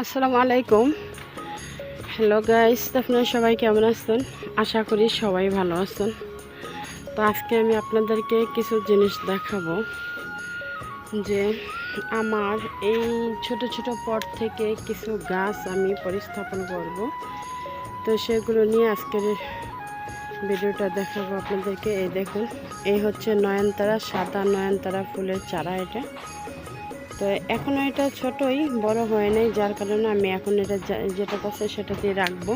আসসালামু আলাইকুম। Hello guys, আপনারা সবাই কেমন আছেন? আশা করি সবাই ভালো আছেন। তো আজকে আমি আপনাদেরকে কিছু জিনিস দেখাবো যে আমার এই ছোট ছোট পট থেকে কিছু গাছ আমি পরিস্থাপন করব। তো সেগুলো নিয়ে আজকের ভিডিওটা দেখাবো আপনাদেরকে। এই দেখুন, এই হচ্ছে নয়নতারা, সাদা নয়নতারা ফুলের চারা। এটা তো এখনও এটা ছোটই, বড় হয় নাই, যার কারণে আমি এখন এটা যেটা আছে সেটাতেই রাখবো।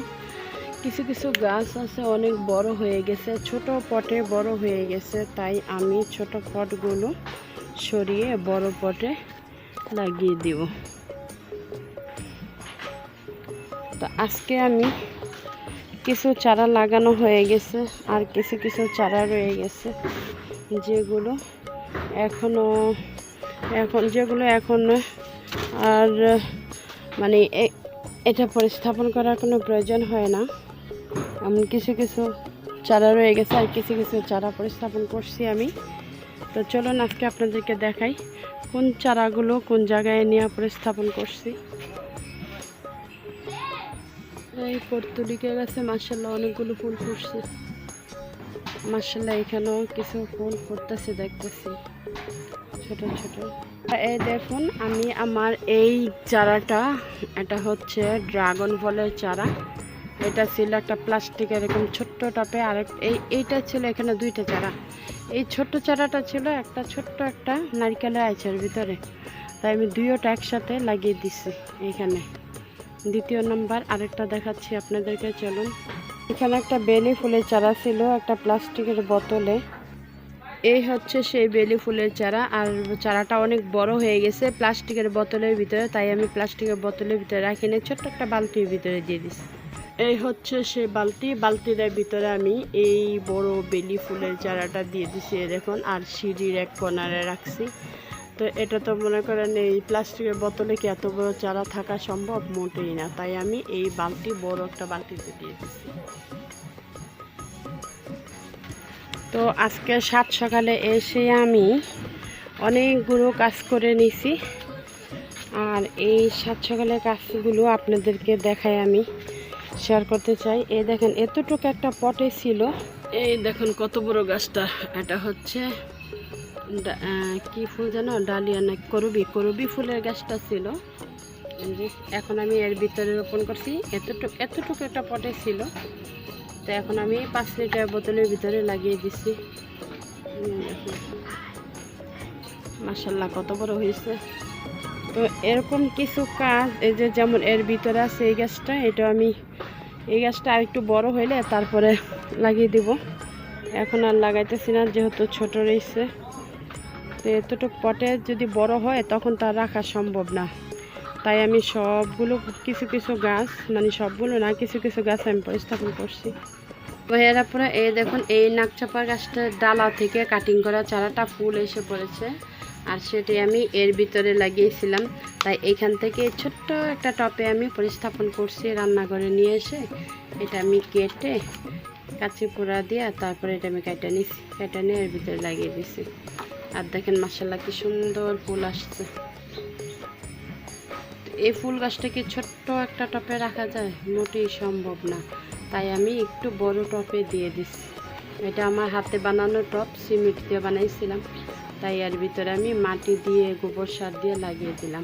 কিছু কিছু গাছ আছে অনেক বড় হয়ে গেছে, ছোট পটে বড় হয়ে গেছে, তাই আমি ছোট পটগুলো সরিয়ে বড় পটে লাগিয়ে দিব। তো আজকে আমি কিছু চারা লাগানো হয়ে গেছে, আর কিছু কিছু চারা রয়ে গেছে যেগুলো এখন আর মানে এটা পরিস্থাপন করার কোনো প্রয়োজন হয় না। এমন কিছু কিছু চারা রয়ে গেছে, আর কিছু কিছু চারা পরিস্থাপন করছি আমি। তো চলুন আজকে আপনাদেরকে দেখাই কোন চারাগুলো কোন জায়গায় নিয়ে পরিস্থাপন করছি। এই পর্তুলিকা গাছে মাশাআল্লাহ অনেকগুলো ফুল ফুটছে। মাশাআল্লাহ এখানেও কিছু ফুল ফুটতেছে দেখতেছি, ছোট ছোট। এই দেখুন, আমি আমার এই চারাটা, এটা হচ্ছে ড্রাগন ফলের চারা। এটা ছিল একটা প্লাস্টিকের এরকম ছোট্ট টপে, আর এইটা ছিল এখানে দুইটা চারা। এই ছোট্ট চারাটা ছিল একটা ছোট্ট একটা নারকেলের আইছের ভিতরে, তাই আমি দুইটা একসাথে লাগিয়ে দিছি এখানে। দ্বিতীয় নাম্বার আরেকটা দেখাচ্ছি আপনাদেরকে, চলুন। এখানে একটা বেলি ফুলের চারা ছিল একটা প্লাস্টিকের বোতলে। এই হচ্ছে সেই বেলি ফুলের চারা, আর চারাটা অনেক বড় হয়ে গেছে প্লাস্টিকের বোতলের ভিতরে, তাই আমি প্লাস্টিকের বোতলের ভিতরে রাখি না, ছোট্ট একটা বালতির ভিতরে দিয়ে দিছি। এই হচ্ছে সেই বালতির ভিতরে আমি এই বড় বেলি ফুলের চারাটা দিয়ে দিছি দেখুন, আর সিঁড়ির এক কর্নারে রাখছি। তো এটা তো মনে করেন এই প্লাস্টিকের বোতলে কি এত বড় চারা থাকা সম্ভব? মোটেই না, তাই আমি এই বড় একটা বালতিতে দিয়ে দিছি। তো আজকে সাত সকালে এসে আমি অনেকগুলো কাজ করে নিছি, আর এই সাত সকালের কাজগুলো আপনাদেরকে দেখাই, আমি শেয়ার করতে চাই। এই দেখেন এতটুকু একটা পটে ছিল, এই দেখুন কত বড় গাছটা। এটা হচ্ছে কি ফুল যেন, ডালিয়া না করবি ফুলের গাছটা ছিল। এখন আমি এর ভিতরে রোপণ করছি। এতটুকু একটা পটে ছিল, তো এখন আমি 5 লিটার বোতলের ভিতরে লাগিয়ে দিচ্ছি। মাশাআল্লাহ কত বড় হয়েছে। তো এরকম কিছু কাজ, এই যে যেমন এর ভিতরে আছে এই গাছটা, এই গাছটা আরেকটু বড় হইলে তারপরে লাগিয়ে দিব। এখন আর লাগাইতেছি না, যেহেতু ছোট রয়েছে। তো এতটুকু পটে যদি বড় হয় তখন তা রাখা সম্ভব না, তাই আমি কিছু কিছু গাছ, মানে সবগুলো না, কিছু কিছু গাছ আমি পরিস্থাপন করছি। তো এরপরে এই দেখুন, এই নাকচাপা গাছটার ডালা থেকে কাটিং করা চারাটা ফুল এসে পড়েছে, আর সেটি আমি এর ভিতরে লাগিয়েছিলাম। তাই এখান থেকে ছোট্ট একটা টপে আমি পরিস্থাপন করছি রান্নাঘরে নিয়ে এসে। এটা আমি কেটে কাঁচি পোড়া দিয়ে তারপরে এটা আমি কেটে নিয়ে এর ভিতরে লাগিয়ে দিছি। আর দেখেন মাশাআল্লাহ কি সুন্দর ফুল আসছে। এই ফুল গাছটাকে ছোট্ট একটা টপে রাখা যায়? মোটেই সম্ভব না, তাই আমি একটু বড় টপে দিয়ে দিচ্ছি। এটা আমার হাতে বানানো টপ, সিমেন্ট দিয়ে বানাইছিলাম, তাই এর ভিতরে আমি মাটি দিয়ে গোবর সার দিয়ে লাগিয়ে দিলাম।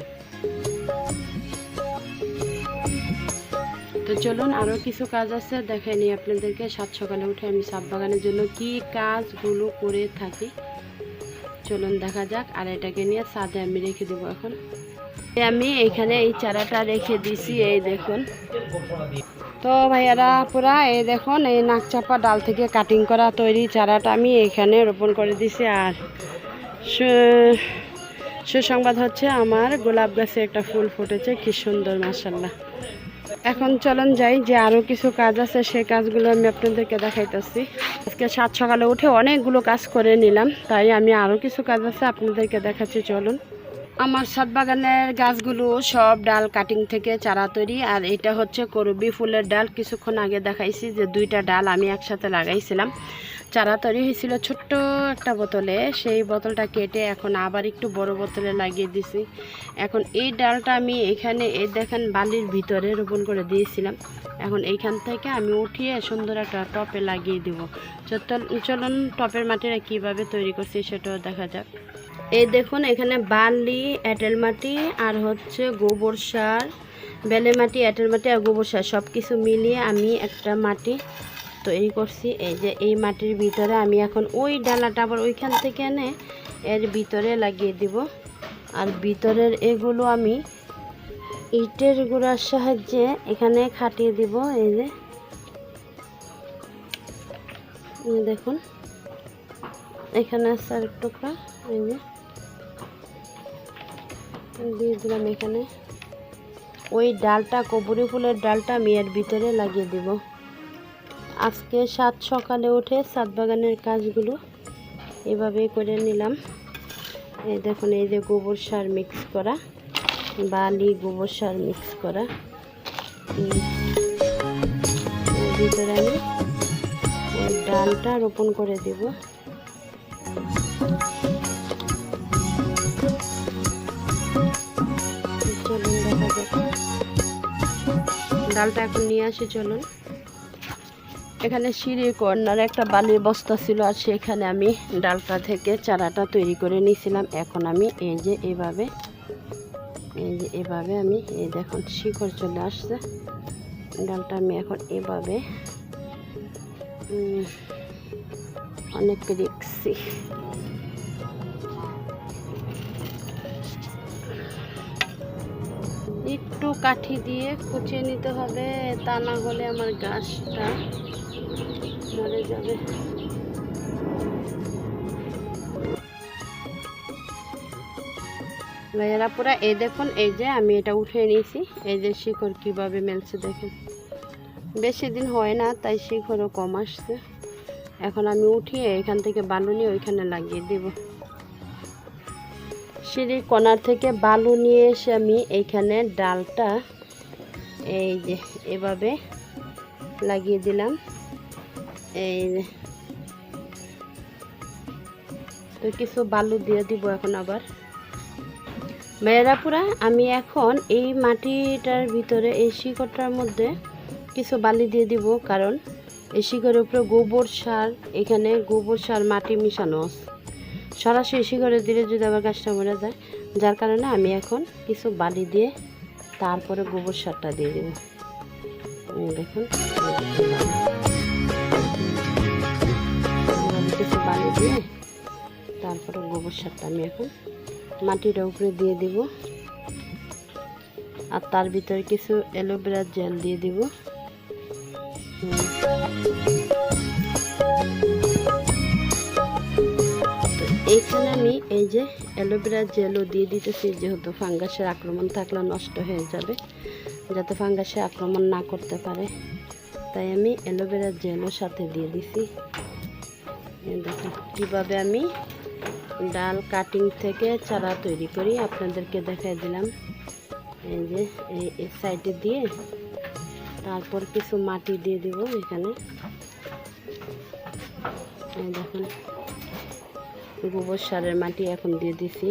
তো চলুন আরও কিছু কাজ আছে দেখে নিই আপনাদেরকে। সাত সকালে উঠে আমি ছাদ বাগানের জন্য কি কাজগুলো করে থাকি, চলুন দেখা যাক। আর এটাকে নিয়ে ছাদে আমি রেখে দেবো। এখন আমি এইখানে এই চারাটা রেখে দিছি, এই দেখুন। তো ভাইয়ারা পুরা এই দেখুন, এই নাকচাপা ডাল থেকে কাটিং করা তৈরি চারাটা আমি এখানে রোপণ করে দিছি। আর সুসংবাদ হচ্ছে আমার গোলাপ গাছে একটা ফুল ফুটেছে, কি সুন্দর মাশাআল্লাহ। এখন চলুন যাই, যে আরও কিছু কাজ আছে সেই কাজগুলো আমি আপনাদেরকে দেখাইতেছি। আজকে সাত সকালে উঠে অনেকগুলো কাজ করে নিলাম, তাই আমি আরও কিছু কাজ আছে আপনাদেরকে দেখাচ্ছি, চলুন। আমার ছাদ বাগানের গাছগুলো সব ডাল কাটিং থেকে চারা তৈরি। আর এটা হচ্ছে করবি ফুলের ডাল, কিছুক্ষণ আগে দেখাইছি যে দুইটা ডাল আমি একসাথে লাগাইছিলাম। চারা তৈরি হয়েছিল ছোট্ট একটা বোতলে, সেই বোতলটা কেটে এখন আবার একটু বড় বোতলে লাগিয়ে দিছি। এখন এই ডালটা আমি এখানে এই দেখেন বালির ভিতরে রোপণ করে দিয়েছিলাম। এখন এইখান থেকে আমি উঠিয়ে সুন্দর একটা টপে লাগিয়ে দিব। চলুন টপের মাটিটা কিভাবে তৈরি করছি সেটাও দেখা যাক। এই দেখুন এখানে বালি, এঁটেল মাটি আর হচ্ছে গোবর সার, বেলে মাটি, এঁটেল মাটি আর গোবর সার সব কিছু মিলিয়ে আমি একটা মাটি তৈরি করছি। এই যে এই মাটির ভিতরে আমি এখন ওই ডালাটা আবার ওইখান থেকে এনে এর ভিতরে লাগিয়ে দিব। আর ভিতরের এগুলো আমি ইটের গুঁড়ার সাহায্যে এখানে খাটিয়ে দিব। এই যে দেখুন এখানে চার টুকরা এই যে দিয়ে দিলাম। এখানে ওই ডালটা, কবুরি ফুলের ডালটা আমি এর ভিতরে লাগিয়ে দিব। আজকে সকালে উঠে ছাদ বাগানের কাজগুলো এভাবেই করে নিলাম। এই দেখুন এই যে গোবর সার মিক্স করা, বালি গোবর সার মিক্স করা, এর ভিতরে আমি ওই ডালটা রোপণ করে দেব। চলুন দেখা যাক, ডালটা এখন নিয়ে আসি। চলুন, এখানে সিঁড়ির কর্নারে একটা বালির বস্তা ছিল, আর সেখানে আমি ডালটা থেকে চারাটা তৈরি করে নিয়েছিলাম। এখন আমি এই যে এভাবে আমি এই দেখুন শিকড় চলে আসছে। ডালটা আমি এখন এভাবে অনেক রিক্সি একটু কাঠি দিয়ে কুচিয়ে নিতে হবে, তা না হলে আমার গাছটা মরে যাবে। ভাইয়েরা পুরা এই দেখুন, এই যে আমি এটা উঠিয়ে নিয়েছি। এই যে শিকড় কিভাবে মেলছে দেখেন, বেশি দিন হয় না তাই শিকড়ও কম আসছে। এখন আমি উঠিয়ে এখান থেকে বালু নিয়ে ওইখানে লাগিয়ে দেব। সিঁড়ির কোণার থেকে বালু নিয়ে এসে আমি এইখানে ডালটা এই যে এভাবে লাগিয়ে দিলাম। এই তো কিছু বালু দিয়ে দিব এখন আবার। মেয়েরা পুরা আমি এখন এই মাটিটার ভিতরে এই শিকড়টার মধ্যে কিছু বালি দিয়ে দিব, কারণ এই শিকড়ের উপরে গোবর সার, এখানে গোবর সার মাটি মিশানো আছে। সরাসরি শিকড়ে দিলে যদি আবার গাছটা মরে যায়, যার কারণে আমি এখন কিছু বালি দিয়ে তারপরে গোবর সারটা দিয়ে দেব। দেখুন কিছু বালি দিয়ে তারপরে গোবর সারটা আমি এখন মাটির উপরে দিয়ে দিব। আর তার ভিতরে কিছু অ্যালোভেরা জেল দিয়ে দিব। এইখানে আমি এই যে অ্যালোভেরা জেলও দিয়ে দিতেছি, যেহেতু ফাঙ্গাসের আক্রমণ থাকলে নষ্ট হয়ে যাবে, যাতে ফাঙ্গাসের আক্রমণ না করতে পারে, তাই আমি অ্যালোভেরা জেলও সাথে দিয়ে দিছি। দেখুন কীভাবে আমি ডাল কাটিং থেকে চারা তৈরি করি আপনাদেরকে দেখাই দিলাম। এই যে এই সাইডে দিয়ে তারপর কিছু মাটি দিয়ে দিব এখানে। এই দেখুন গোবর সারের মাটি এখন দিয়ে দিছি।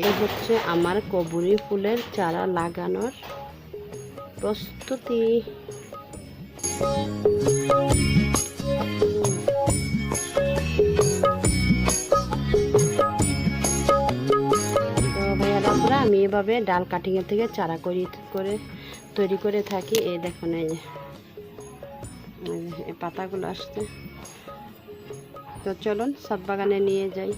এই হচ্ছে আমার কবুরি ফুলের চারা লাগানোর প্রস্তুতি। আমি এভাবে ডাল কাটিংয়ের থেকে চারা তৈরি করে থাকি। এই দেখুন এই যে এই পাতাগুলো আসছে। তো চলুন ছাদ বাগানে নিয়ে যাই।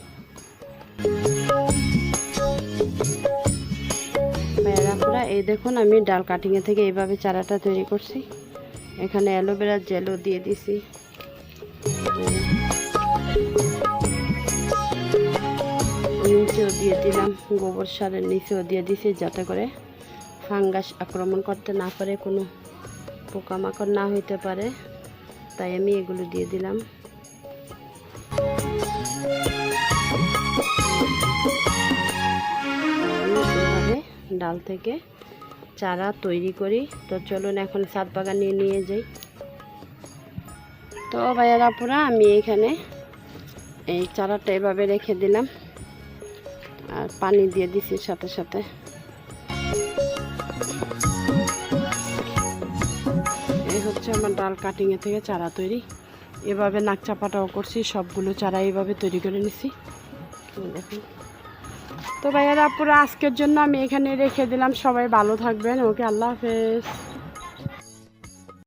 ভাইয়ারা এই দেখুন আমি ডাল কাটিংয়ের থেকে এইভাবে চারাটা তৈরি করছি। এখানে অ্যালোভেরা জেলও দিয়ে দিছি। নিচেও দিয়ে দিলাম, গোবর সারের নিচেও দিয়ে দিছি, যাতে করে ফাঙ্গাস আক্রমণ করতে না পারে, কোনো পোকামাকড় না হইতে পারে, তাই আমি এগুলো দিয়ে দিলাম। এভাবে ডাল থেকে চারা তৈরি করি। তো চলুন এখন ছাদ বাগানে নিয়ে যাই। তো ভাইয়ারা পুরা আমি এখানে এই চারাটা এভাবে রেখে দিলাম আর পানি দিয়ে দিছি সাথে সাথে। এই হচ্ছে আমার ডাল কাটিংয়ে থেকে চারা তৈরি। এভাবে নাক চাপাটাও করছি, সবগুলো চারা এইভাবে তৈরি করে নিছি দেখুন। তো ভাইয়ারা পুরো আজকের জন্য আমি এখানে রেখে দিলাম। সবাই ভালো থাকবেন। ওকে, আল্লাহ হাফেজ।